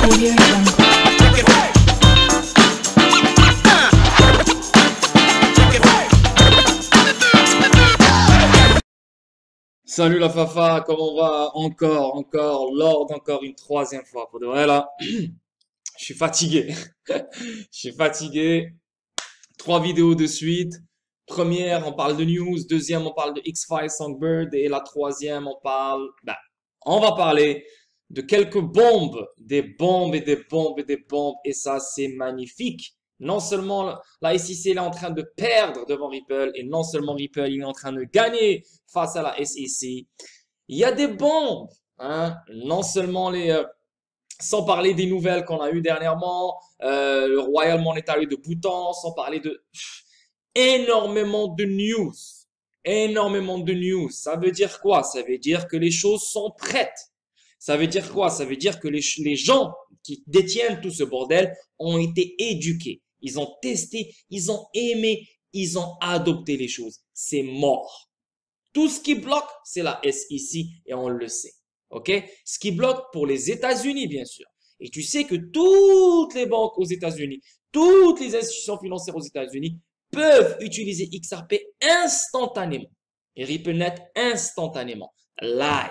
Audio Jungle. Salut la Fafa, comment on va? Lord, encore une troisième fois. Pour de vrai là, je suis fatigué. Je suis fatigué. 3 vidéos de suite. Première, on parle de news. Deuxième, on parle de X-Files Songbird. Et la troisième, on va parler de quelques bombes. Des bombes et des bombes et des bombes. Et ça, c'est magnifique. Non seulement la SEC elle est en train de perdre devant Ripple, et non seulement Ripple il est en train de gagner face à la SEC. Il y a des bombes, hein? Non seulement sans parler des nouvelles qu'on a eues dernièrement, le Royal Monetary de Bhoutan, sans parler de énormément de news. Énormément de news. Ça veut dire quoi? Ça veut dire que les choses sont prêtes. Ça veut dire quoi? Ça veut dire que les gens qui détiennent tout ce bordel ont été éduqués. Ils ont testé, ils ont aimé, ils ont adopté les choses. C'est mort. Tout ce qui bloque, c'est la SEC et on le sait. OK? Ce qui bloque pour les États-Unis, bien sûr. Et tu sais que toutes les banques aux États-Unis, toutes les institutions financières aux États-Unis peuvent utiliser XRP instantanément. Et RippleNet instantanément. Live.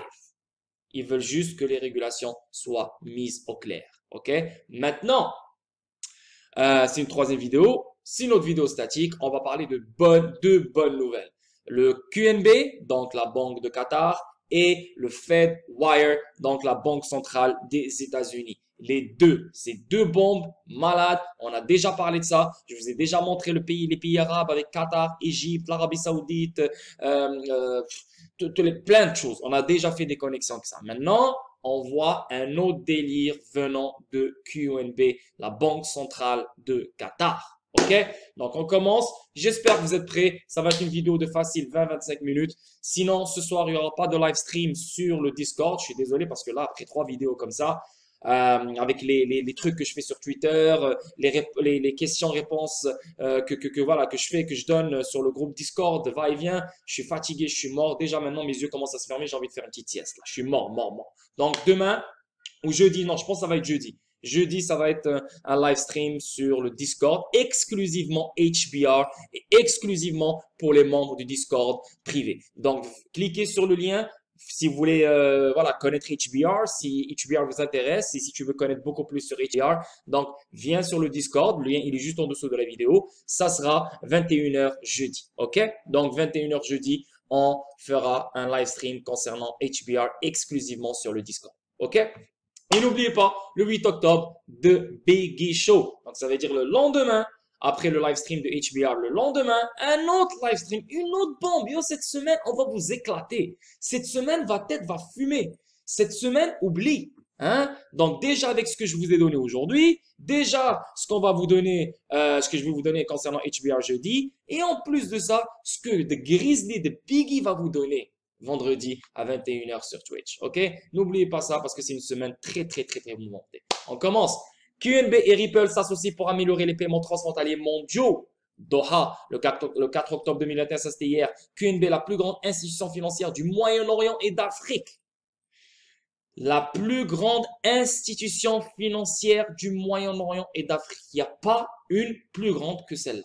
Ils veulent juste que les régulations soient mises au clair. OK? Maintenant, c'est une troisième vidéo. C'est une autre vidéo statique. On va parler de deux bonnes nouvelles. Le QNB, donc la Banque de Qatar, et le FedWire, donc la Banque centrale des États-Unis. Les deux, ces deux bombes malades. On a déjà parlé de ça. Je vous ai déjà montré les pays arabes avec Qatar, Égypte, l'Arabie Saoudite, plein de choses. On a déjà fait des connexions avec ça. Maintenant, on voit un autre délire venant de QNB, la Banque centrale de Qatar. OK? Donc, on commence. J'espère que vous êtes prêts. Ça va être une vidéo de facile 20-25 minutes. Sinon, ce soir, il n'y aura pas de live stream sur le Discord. Je suis désolé parce que là, après 3 vidéos comme ça, avec les trucs que je fais sur Twitter, les questions-réponses que je donne sur le groupe Discord, va-et-vient. Je suis fatigué, je suis mort. Déjà, maintenant, mes yeux commencent à se fermer. J'ai envie de faire une petite sieste. Là. Je suis mort. Donc, demain ou jeudi, non, je pense que ça va être jeudi. Jeudi, ça va être un live stream sur le Discord, exclusivement HBR et exclusivement pour les membres du Discord privé. Donc, cliquez sur le lien si vous voulez connaître HBR, si HBR vous intéresse et si tu veux connaître beaucoup plus sur HBR. Donc, viens sur le Discord. Le lien, il est juste en dessous de la vidéo. Ça sera 21h jeudi. OK? Donc, 21h jeudi, on fera un live stream concernant HBR exclusivement sur le Discord. OK? Et n'oubliez pas, le 8 octobre, The Biggie Show. Donc, ça veut dire le lendemain, après le live stream de HBR, le lendemain, un autre live stream, une autre bombe. Yo, cette semaine, on va vous éclater. Cette semaine, va fumer. Cette semaine, oublie. Hein? Donc, déjà, avec ce que je vous ai donné aujourd'hui, déjà, ce qu'on va vous donner, ce que je vais vous donner concernant HBR jeudi, et en plus de ça, ce que The Grizzly de Biggie va vous donner vendredi à 21h sur Twitch. OK? N'oubliez pas ça parce que c'est une semaine très mouvementée. On commence. QNB et Ripple s'associent pour améliorer les paiements transfrontaliers mondiaux. Doha, le 4 octobre 2021, ça c'était hier. QNB, la plus grande institution financière du Moyen-Orient et d'Afrique. La plus grande institution financière du Moyen-Orient et d'Afrique. Il n'y a pas une plus grande que celle-là.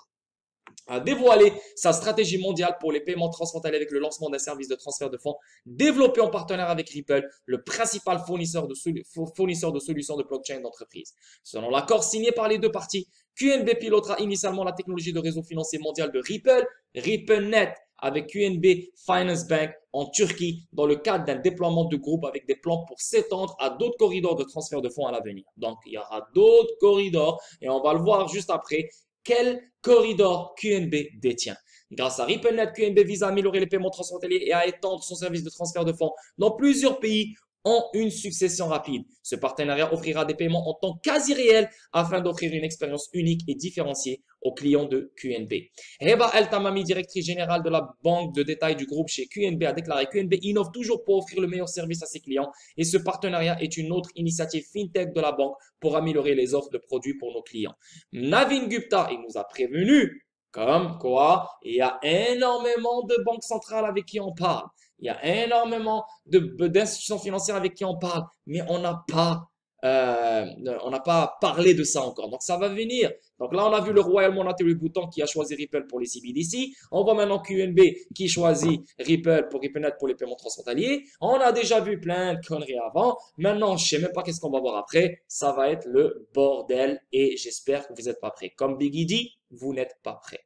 A dévoilé sa stratégie mondiale pour les paiements transfrontaliers avec le lancement d'un service de transfert de fonds développé en partenariat avec Ripple, le principal fournisseur de solutions de blockchain d'entreprise. Selon l'accord signé par les deux parties, QNB pilotera initialement la technologie de réseau financier mondial de Ripple, RippleNet, avec QNB Finance Bank en Turquie, dans le cadre d'un déploiement de groupe avec des plans pour s'étendre à d'autres corridors de transfert de fonds à l'avenir. Donc, il y aura d'autres corridors et on va le voir juste après. Quel corridor QNB détient? Grâce à RippleNet, QNB vise à améliorer les paiements transfrontaliers et à étendre son service de transfert de fonds dans plusieurs pays en une succession rapide. Ce partenariat offrira des paiements en temps quasi réel afin d'offrir une expérience unique et différenciée aux clients de QNB. Heba El Tamami, directrice générale de la banque de détail du groupe chez QNB, a déclaré: QNB innove toujours pour offrir le meilleur service à ses clients et ce partenariat est une autre initiative fintech de la banque pour améliorer les offres de produits pour nos clients. Navin Gupta, il nous a prévenu comme quoi il y a énormément de banques centrales avec qui on parle. Il y a énormément d'institutions financières avec qui on parle, mais on n'a pas on n'a pas parlé de ça encore. Donc, ça va venir. Donc là, on a vu le Royal Monetary Bouton qui a choisi Ripple pour les CBDC. On voit maintenant QNB qui choisit Ripple pour RippleNet pour les paiements transfrontaliers. On a déjà vu plein de conneries avant. Maintenant, je sais même pas qu'est-ce qu'on va voir après. Ça va être le bordel et j'espère que vous n'êtes pas prêts. Comme Biggie dit, vous n'êtes pas prêts.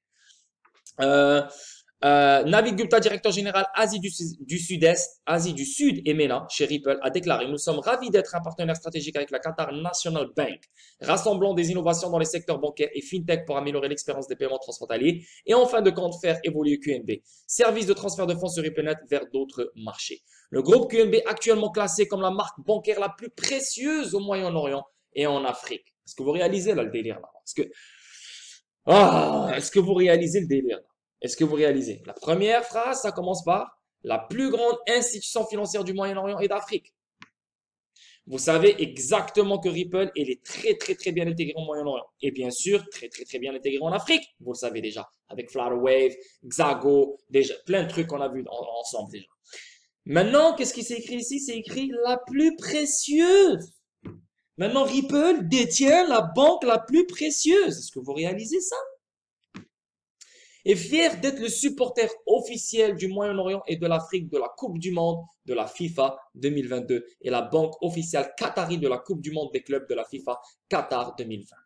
Euh, Navid Gupta, directeur général Asie du Sud-Est, Asie du Sud et MENA chez Ripple, a déclaré: Nous sommes ravis d'être un partenaire stratégique avec la Qatar National Bank, rassemblant des innovations dans les secteurs bancaires et fintech pour améliorer l'expérience des paiements transfrontaliers et en fin de compte faire évoluer QNB, service de transfert de fonds sur RippleNet vers d'autres marchés. Le groupe QNB, actuellement classé comme la marque bancaire la plus précieuse au Moyen-Orient et en Afrique. Est-ce que vous réalisez là le délire là? Est-ce que vous réalisez le délire là? Est-ce que vous réalisez? La première phrase, ça commence par la plus grande institution financière du Moyen-Orient et d'Afrique. Vous savez exactement que Ripple, elle est très, très, très bien intégrée au Moyen-Orient. Et bien sûr, très, très, très bien intégrée en Afrique. Vous le savez déjà. Avec Flutterwave, Xago, déjà, plein de trucs qu'on a vus ensemble déjà. Maintenant, qu'est-ce qui s'est écrit ici? C'est écrit la plus précieuse. Maintenant, Ripple détient la banque la plus précieuse. Est-ce que vous réalisez ça? Est fier d'être le supporter officiel du Moyen-Orient et de l'Afrique de la Coupe du Monde de la FIFA 2022 et la banque officielle qatari de la Coupe du Monde des clubs de la FIFA Qatar 2020.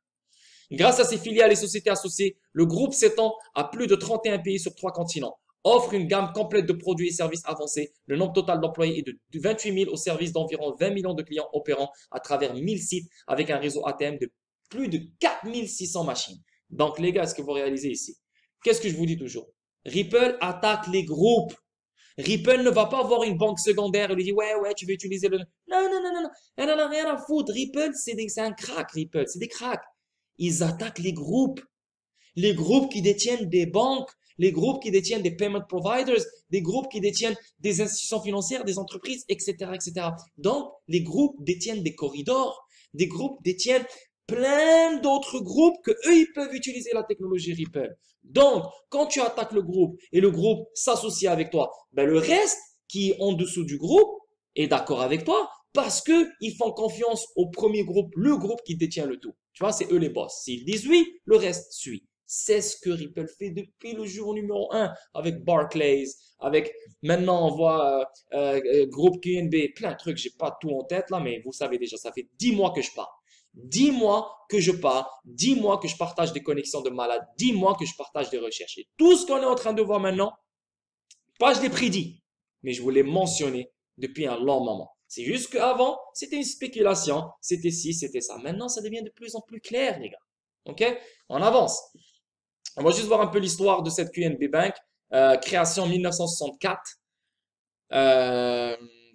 Grâce à ses filiales et sociétés associées, le groupe s'étend à plus de 31 pays sur 3 continents, offre une gamme complète de produits et services avancés. Le nombre total d'employés est de 28 000 au service d'environ 20 millions de clients opérant à travers 1000 sites avec un réseau ATM de plus de 4600 machines. Donc les gars, est-ce que vous réalisez ici? Qu'est-ce que je vous dis toujours? Ripple attaque les groupes. Ripple ne va pas avoir une banque secondaire et lui dit ouais, tu veux utiliser le. Non. Elle n'en a rien à foutre. Ripple, c'est un crack, Ripple. C'est des cracks. Ils attaquent les groupes. Les groupes qui détiennent des banques, les groupes qui détiennent des payment providers, des groupes qui détiennent des institutions financières, des entreprises, etc., etc. Donc, les groupes détiennent des corridors, des groupes détiennent plein d'autres groupes que eux, ils peuvent utiliser la technologie Ripple. Donc, quand tu attaques le groupe et le groupe s'associe avec toi, ben le reste qui est en dessous du groupe est d'accord avec toi parce que ils font confiance au premier groupe, le groupe qui détient le tout. Tu vois, c'est eux les boss. S'ils disent oui, le reste suit. C'est ce que Ripple fait depuis le jour numéro 1 avec Barclays, avec maintenant on voit groupe QNB, plein de trucs, j'ai pas tout en tête là, mais vous savez déjà, ça fait 10 mois que je parle. 10 mois que je parle, 10 mois que je partage des connexions de malades, 10 mois que je partage des recherches. Et tout ce qu'on est en train de voir maintenant, pas je l'ai prédit, mais je vous l'ai mentionné depuis un long moment. C'est juste qu'avant, c'était une spéculation, c'était ci, c'était ça. Maintenant, ça devient de plus en plus clair, les gars. Ok? On avance. On va juste voir un peu l'histoire de cette QNB Bank. Création en 1964.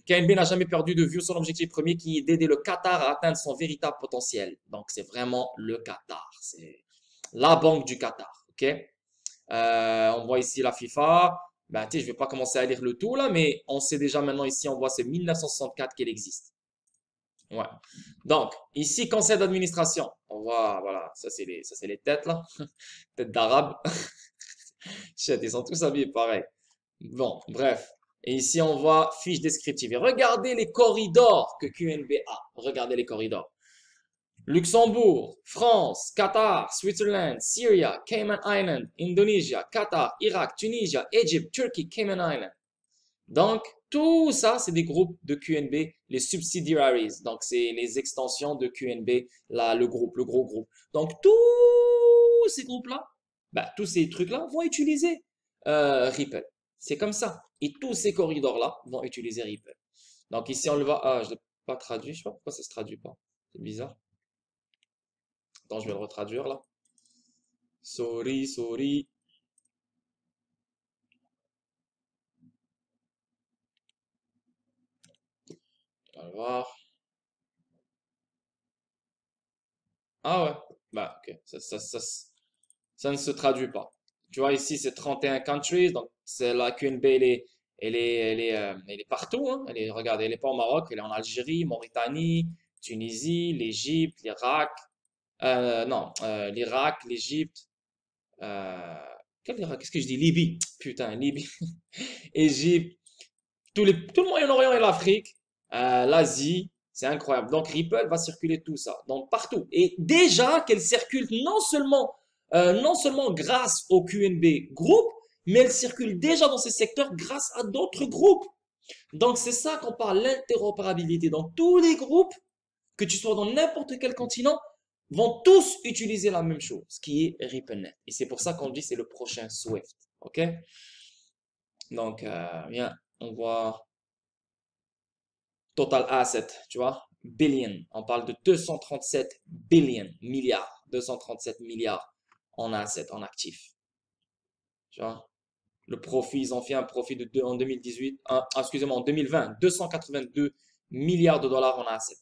QNB n'a jamais perdu de vue son objectif premier qui est d'aider le Qatar à atteindre son véritable potentiel. Donc, c'est vraiment le Qatar. C'est la banque du Qatar. Ok? On voit ici la FIFA. Ben, tu sais, je vais pas commencer à lire le tout là, mais on sait déjà maintenant ici, on voit c'est 1964 qu'elle existe. Ouais. Donc, ici, conseil d'administration. On voit, voilà, ça c'est les têtes là. Têtes d'arabe. Shit, ils sont tous habillés pareil. Bon, bref. Et ici, on voit fiche descriptive. Et regardez les corridors que QNB a. Regardez les corridors. Luxembourg, France, Qatar, Switzerland, Syria, Cayman Islands, Indonesia, Qatar, Irak, Tunisia, Égypte, Turquie, Cayman Islands. Donc, tout ça, c'est des groupes de QNB, les subsidiaries. Donc, c'est les extensions de QNB, là, le groupe, le gros groupe. Donc, tous ces groupes-là, ben, tous ces trucs-là vont utiliser Ripple. C'est comme ça. Et tous ces corridors-là vont utiliser Ripple. Donc, ici, on le voit. Ah, je ne l'ai pas traduit. Je sais pas pourquoi ça se traduit pas. C'est bizarre. Attends, je vais le retraduire là. Sorry. On va voir. Ah ouais. Bah, ok. Ça ne se traduit pas. Tu vois, ici, c'est 31 countries. Donc, c'est la QNB, elle est partout. Hein. Regardez, elle n'est pas au Maroc. Elle est en Algérie, Mauritanie, Tunisie, l'Égypte, l'Irak. Non, l'Irak, l'Égypte. Euh, quel Irak? Qu'est-ce que je dis? Libye. Putain, Libye. Égypte. Tout le Moyen-Orient et l'Afrique. L'Asie. C'est incroyable. Donc, Ripple va circuler tout ça, donc partout. Et déjà qu'elle circule non seulement grâce au QNB groupe, mais elle circule déjà dans ces secteurs grâce à d'autres groupes. Donc, c'est ça qu'on parle, l'interopérabilité. Donc, tous les groupes, que tu sois dans n'importe quel continent, vont tous utiliser la même chose, qui est RippleNet. Et c'est pour ça qu'on dit c'est le prochain Swift. OK? Donc, bien, on voit total asset, tu vois, billion. On parle de 237 billion, milliards, 237 milliards en assets, en actifs. Tu vois? Le profit, ils ont fait un profit en 2018, excusez-moi, en 2020, 282 milliards de dollars en assets.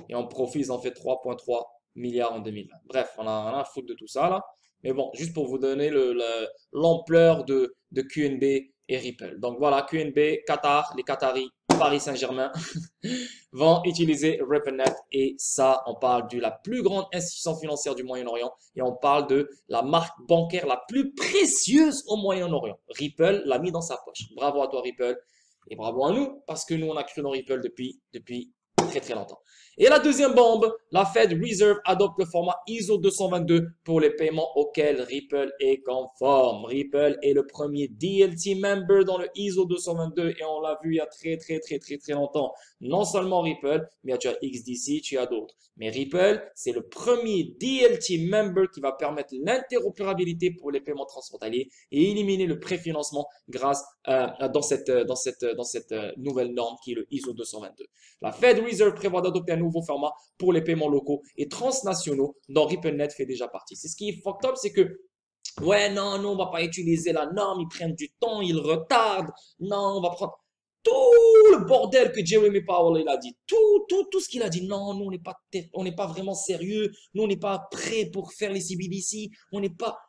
Et en profit, ils ont fait 3,3 milliards en 2020. Bref, on a rien à foutre de tout ça là. Mais bon, juste pour vous donner l'ampleur de QNB et Ripple. Donc voilà, QNB, Qatar, les Qataris, Paris Saint-Germain vont utiliser RippleNet. Et ça, on parle de la plus grande institution financière du Moyen-Orient. Et on parle de la marque bancaire la plus précieuse au Moyen-Orient. Ripple l'a mis dans sa poche. Bravo à toi, Ripple. Et bravo à nous, parce que nous, on a cru dans Ripple depuis très très longtemps. Et la deuxième bombe, la Fed Reserve adopte le format ISO 222 pour les paiements auxquels Ripple est conforme. Ripple est le premier DLT member dans le ISO 222 et on l'a vu il y a très longtemps. Non seulement Ripple, mais tu as XDC, tu as d'autres. Mais Ripple, c'est le premier DLT member qui va permettre l'interopérabilité pour les paiements transfrontaliers et éliminer le préfinancement grâce dans cette nouvelle norme qui est le ISO 222. La Fed Reserve prévoit d'adopter un nouveau format pour les paiements locaux et transnationaux dont RippleNet fait déjà partie. C'est ce qui est fucked up, c'est que ouais, non, on va pas utiliser la norme, ils prennent du temps, ils retardent. Non, on va prendre tout le bordel que Jeremy Powell il a dit, tout ce qu'il a dit. Non, nous on n'est pas vraiment sérieux, nous on n'est pas prêts pour faire les CBDC, on n'est pas.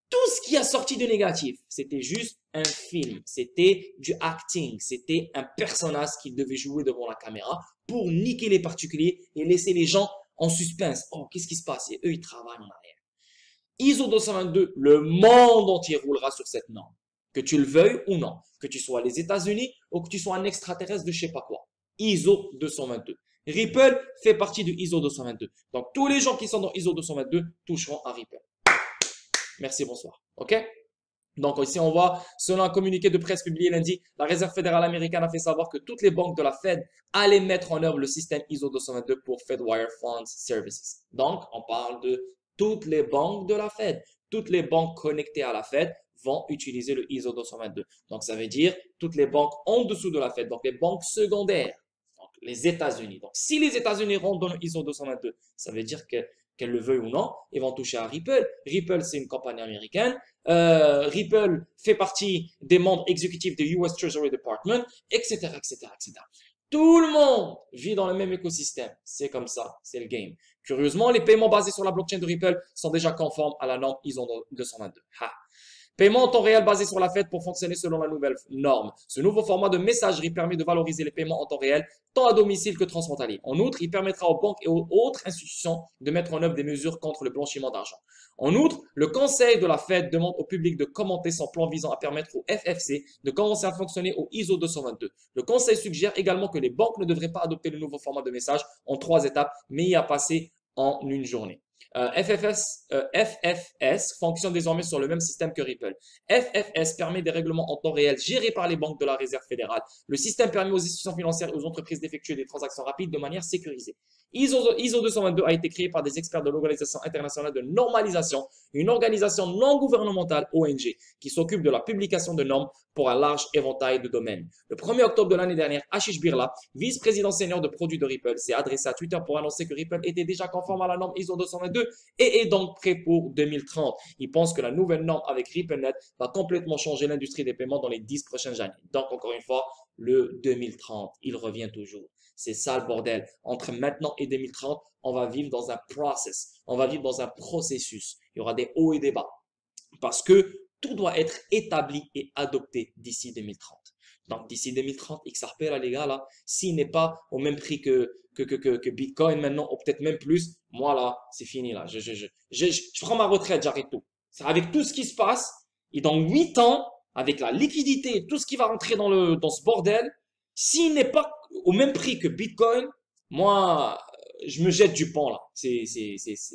Tout ce qui a sorti de négatif, c'était juste un film, c'était du acting, c'était un personnage qu'il devait jouer devant la caméra pour niquer les particuliers et laisser les gens en suspense. Oh, qu'est-ce qui se passe? Et eux, ils travaillent en arrière. ISO 222, le monde entier roulera sur cette norme. Que tu le veuilles ou non. Que tu sois les États-Unis ou que tu sois un extraterrestre de je sais pas quoi. ISO 222. Ripple fait partie du ISO 222. Donc, tous les gens qui sont dans ISO 222 toucheront à Ripple. Merci, bonsoir. OK? Donc ici, on voit, selon un communiqué de presse publié lundi, la Réserve fédérale américaine a fait savoir que toutes les banques de la Fed allaient mettre en œuvre le système ISO 222 pour FedWire Funds Services. Donc, on parle de toutes les banques de la Fed. Toutes les banques connectées à la Fed vont utiliser le ISO 222. Donc, ça veut dire toutes les banques en dessous de la Fed, donc les banques secondaires, donc les États-Unis. Donc, si les États-Unis rentrent dans le ISO 222, ça veut dire que qu'elles le veuillent ou non, ils vont toucher à Ripple. Ripple, c'est une compagnie américaine. Ripple fait partie des membres exécutifs du US Treasury Department, etc., etc., etc. Tout le monde vit dans le même écosystème. C'est comme ça, c'est le game. Curieusement, les paiements basés sur la blockchain de Ripple sont déjà conformes à la norme ISO 222. Ha. Paiement en temps réel basé sur la Fed pour fonctionner selon la nouvelle norme. Ce nouveau format de messagerie permet de valoriser les paiements en temps réel, tant à domicile que transfrontalier. En outre, il permettra aux banques et aux autres institutions de mettre en œuvre des mesures contre le blanchiment d'argent. En outre, le conseil de la Fed demande au public de commenter son plan visant à permettre au FFC de commencer à fonctionner au ISO 222. Le conseil suggère également que les banques ne devraient pas adopter le nouveau format de message en 3 étapes, mais y passer en une journée. FFS fonctionne désormais sur le même système que Ripple. FFS permet des règlements en temps réel gérés par les banques de la Réserve fédérale. Le système permet aux institutions financières et aux entreprises d'effectuer des transactions rapides de manière sécurisée. ISO 222 a été créé par des experts de l'Organisation internationale de normalisation, une organisation non gouvernementale, ONG, qui s'occupe de la publication de normes pour un large éventail de domaines. Le 1er octobre de l'année dernière, Ashish Birla, vice-président senior de produits de Ripple, s'est adressé à Twitter pour annoncer que Ripple était déjà conforme à la norme ISO 222 et est donc prêt pour 2030. Il pense que la nouvelle norme avec RippleNet va complètement changer l'industrie des paiements dans les 10 prochaines années. Donc, encore une fois, le 2030, il revient toujours. C'est ça le bordel. Entre maintenant et 2030, on va vivre dans un process. On va vivre dans un processus. Il y aura des hauts et des bas. Parce que tout doit être établi et adopté d'ici 2030. Donc, d'ici 2030, XRP, là, les gars, là, s'il n'est pas au même prix que Bitcoin maintenant, ou peut-être même plus, moi, là, c'est fini, là. Je prends ma retraite, j'arrête tout. Avec tout ce qui se passe, et dans 8 ans, avec la liquidité, tout ce qui va rentrer dans ce bordel, s'il n'est pas au même prix que Bitcoin, moi, je me jette du pont là. C'est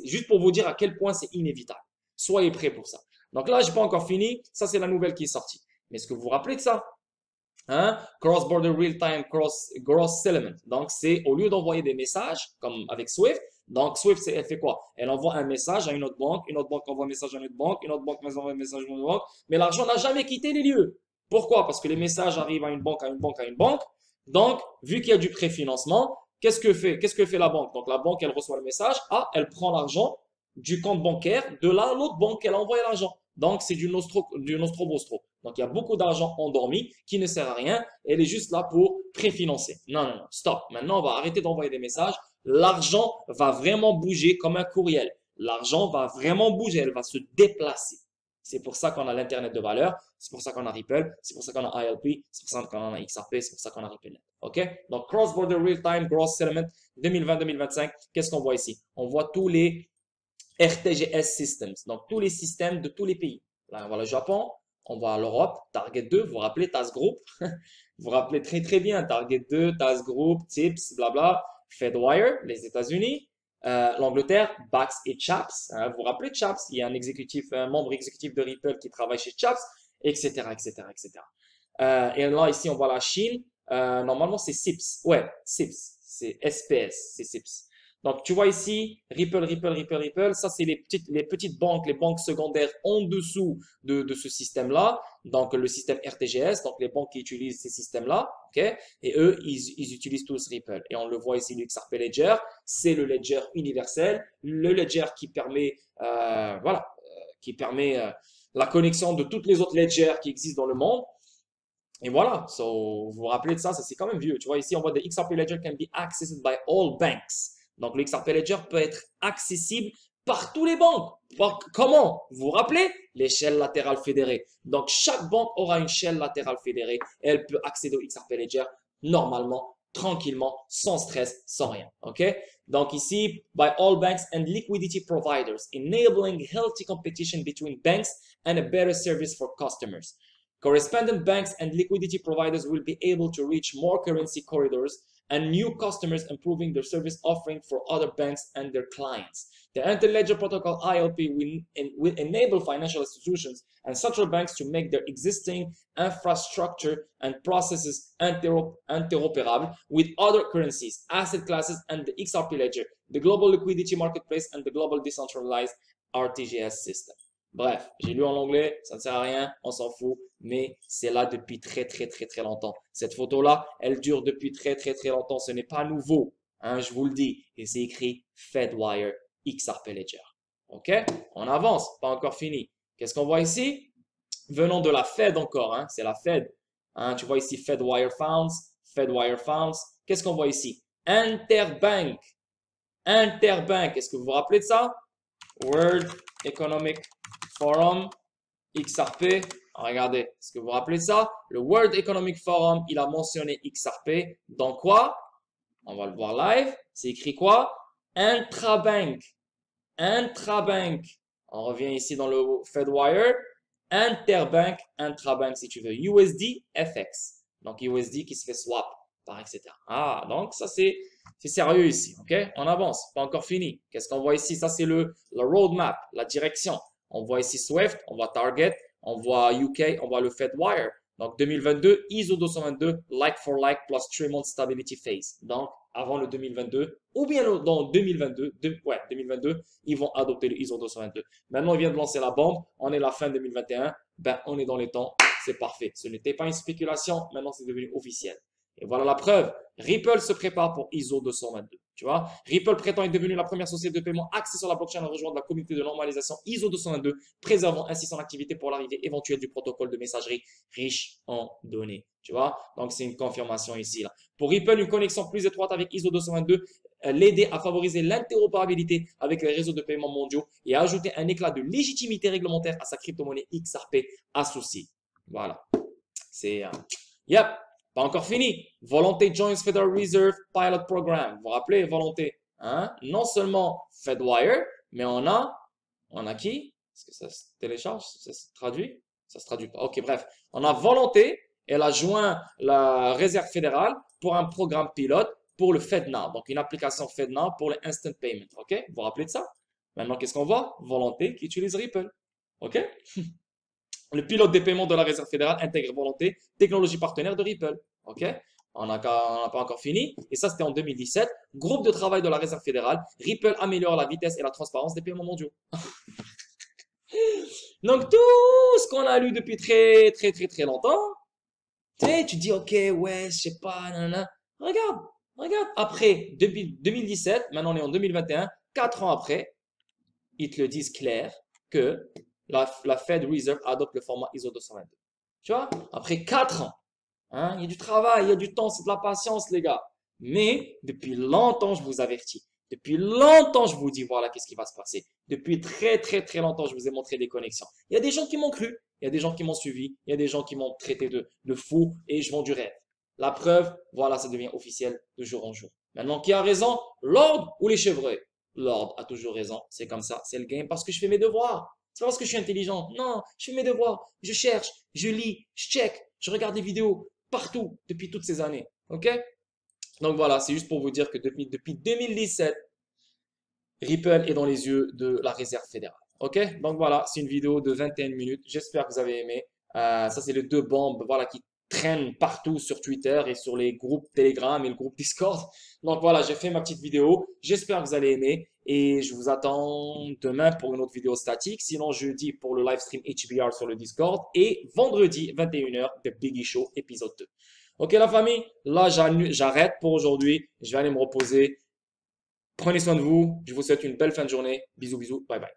juste pour vous dire à quel point c'est inévitable. Soyez prêts pour ça. Donc là, j'ai pas encore fini. Ça, c'est la nouvelle qui est sortie. Mais est-ce que vous vous rappelez de ça? Hein? Cross-border real-time gross settlement. Donc, c'est au lieu d'envoyer des messages, comme avec Swift, donc Swift, elle fait quoi? Elle envoie un message à une autre banque envoie un message à une autre banque, une autre banque envoie un message à une autre banque, mais l'argent n'a jamais quitté les lieux. Pourquoi? Parce que les messages arrivent à une banque, à une banque, à une banque. Donc, vu qu'il y a du préfinancement, qu'est-ce que fait la banque? Donc, la banque, elle reçoit le message, ah, elle prend l'argent du compte bancaire de l'autre banque, elle a envoyé l'argent. Donc, c'est du nostro-bostro. Donc, il y a beaucoup d'argent endormi qui ne sert à rien. Elle est juste là pour préfinancer. Non, non, non, stop. Maintenant, on va arrêter d'envoyer des messages. L'argent va vraiment bouger comme un courriel. L'argent va vraiment bouger, elle va se déplacer. C'est pour ça qu'on a l'Internet de valeur, c'est pour ça qu'on a Ripple, c'est pour ça qu'on a ILP, c'est pour ça qu'on a XRP, c'est pour ça qu'on a Ripple. OK? Donc, Cross-Border Real-Time Gross Settlement 2020-2025, qu'est-ce qu'on voit ici? On voit tous les RTGS Systems, donc tous les systèmes de tous les pays. Là, on voit le Japon, on voit l'Europe, Target 2, vous vous rappelez TAS Group? Vous vous rappelez très très bien Target 2, TAS Group, TIPS, blabla, Fedwire, les États-Unis, l'Angleterre, Bax et Chaps. Hein, vous vous rappelez Chaps? Il y a un membre exécutif de Ripple qui travaille chez Chaps, etc., etc., etc. Et là, ici, on voit la Chine. Normalement, c'est SIPS. Ouais, SIPS. C'est SPS, c'est SIPS. Donc, tu vois ici, Ripple. Ça, c'est les petites banques, les banques secondaires en dessous de ce système-là. Donc, le système RTGS, donc les banques qui utilisent ces systèmes-là. OK? Et eux, ils utilisent tous Ripple. Et on le voit ici, le XRP Ledger. C'est le ledger universel. Le ledger qui permet, voilà, qui permet la connexion de toutes les autres ledgers qui existent dans le monde. Et voilà, so, vous vous rappelez de ça, ça c'est quand même vieux. Tu vois, ici, on voit the XRP Ledger can be accessed by all banks. Donc, le XRP Ledger peut être accessible par tous les banques. Comment? Vous vous rappelez? L'échelle latérale fédérée. Donc, chaque banque aura une chaîne latérale fédérée et elle peut accéder au XRP Ledger normalement, tranquillement, sans stress, sans rien. OK? Donc, ici, by all banks and liquidity providers, enabling healthy competition between banks and a better service for customers. Correspondent banks and liquidity providers will be able to reach more currency corridors and new customers, improving their service offering for other banks and their clients. The Interledger Protocol ILP will enable financial institutions and central banks to make their existing infrastructure and processes interoperable with other currencies, asset classes, and the XRP Ledger, the global liquidity marketplace, and the global decentralized RTGS system. Bref, j'ai lu en anglais, ça ne sert à rien, on s'en fout, mais c'est là depuis très longtemps. Cette photo-là, elle dure depuis très longtemps, ce n'est pas nouveau, hein, je vous le dis, et c'est écrit Fedwire XRP Ledger. OK? On avance, pas encore fini. Qu'est-ce qu'on voit ici? Venons de la Fed encore, hein, c'est la Fed. Hein, tu vois ici Fedwire Funds. Qu'est-ce qu'on voit ici? Interbank, est-ce que vous vous rappelez de ça? World Economic Forum, XRP. Regardez, est-ce que vous vous rappelez de ça? Le World Economic Forum, il a mentionné XRP. Dans quoi? On va le voir live. C'est écrit quoi? Intrabank. On revient ici dans le Fedwire. Interbank, intrabank si tu veux. USD, FX. Donc USD qui se fait swap, par etc. Ah, donc ça c'est sérieux ici. OK? On avance. Pas encore fini. Qu'est-ce qu'on voit ici? Ça c'est le roadmap, la direction. On voit ici Swift, on voit Target, on voit UK, on voit le Fedwire. Donc 2022, ISO 222, like for like plus 3-month stability phase. Donc avant le 2022, ou bien dans 2022, 2022, ils vont adopter le ISO 222. Maintenant, ils viennent de lancer la bombe, on est la fin 2021, ben on est dans les temps, c'est parfait. Ce n'était pas une spéculation, maintenant c'est devenu officiel. Et voilà la preuve. Ripple se prépare pour ISO 222. Tu vois, Ripple prétend être devenu la première société de paiement axée sur la blockchain à rejoindre la communauté de normalisation ISO 222, préservant ainsi son activité pour l'arrivée éventuelle du protocole de messagerie riche en données. Tu vois, donc c'est une confirmation ici. Là. Pour Ripple, une connexion plus étroite avec ISO 222 l'aider à favoriser l'interopérabilité avec les réseaux de paiement mondiaux et à ajouter un éclat de légitimité réglementaire à sa crypto-monnaie XRP associée. Voilà. C'est... Yep. Pas encore fini. Volonté Joins Federal Reserve Pilot Program. Vous vous rappelez, Volonté. Hein? Non seulement Fedwire, mais on a qui? Est-ce que ça se télécharge? Ça se traduit? Ça se traduit pas. Ok, bref. On a Volonté. Elle a joint la Réserve fédérale pour un programme pilote pour le FedNow. Donc, une application FedNow pour le Instant Payment. OK? Vous vous rappelez de ça? Maintenant, qu'est-ce qu'on voit? Volonté qui utilise Ripple. OK? Le pilote des paiements de la Réserve fédérale intègre Volonté, technologie partenaire de Ripple. OK? On n'a pas encore fini. Et ça, c'était en 2017. Groupe de travail de la Réserve fédérale. Ripple améliore la vitesse et la transparence des paiements mondiaux. Donc, tout ce qu'on a lu depuis très longtemps, tu sais, tu dis, OK, ouais, je sais pas, nanana. Regarde. Après, depuis 2017, maintenant on est en 2021, 4 ans après, ils te le disent clair que la Fed Reserve adopte le format ISO 222. Tu vois? Après 4 ans, hein, il y a du travail, il y a du temps, c'est de la patience, les gars. Mais depuis longtemps, je vous avertis. Depuis longtemps, je vous dis, voilà, qu'est-ce qui va se passer. Depuis très longtemps, je vous ai montré des connexions. Il y a des gens qui m'ont cru, il y a des gens qui m'ont suivi, il y a des gens qui m'ont traité de fou et je vends du rêve. La preuve, voilà, ça devient officiel de jour en jour. Maintenant, qui a raison? L'ordre ou les chevreuils? L'ordre a toujours raison. C'est comme ça, c'est le game parce que je fais mes devoirs. C'est pas parce que je suis intelligent. Non, je fais mes devoirs. Je cherche, je lis, je check, je regarde des vidéos partout depuis toutes ces années. OK? Donc voilà, c'est juste pour vous dire que depuis 2017, Ripple est dans les yeux de la Réserve fédérale. OK? Donc voilà, c'est une vidéo de 21 minutes. J'espère que vous avez aimé. Ça, c'est les deux bombes voilà, qui traînent partout sur Twitter et sur les groupes Telegram et le groupe Discord. Donc voilà, j'ai fait ma petite vidéo. J'espère que vous allez aimer. Et je vous attends demain pour une autre vidéo statique. Sinon, jeudi pour le live stream HBR sur le Discord. Et vendredi, 21h, The Biggie Show, épisode 2. OK, la famille? Là, j'arrête pour aujourd'hui. Je vais aller me reposer. Prenez soin de vous. Je vous souhaite une belle fin de journée. Bisous, bisous. Bye bye.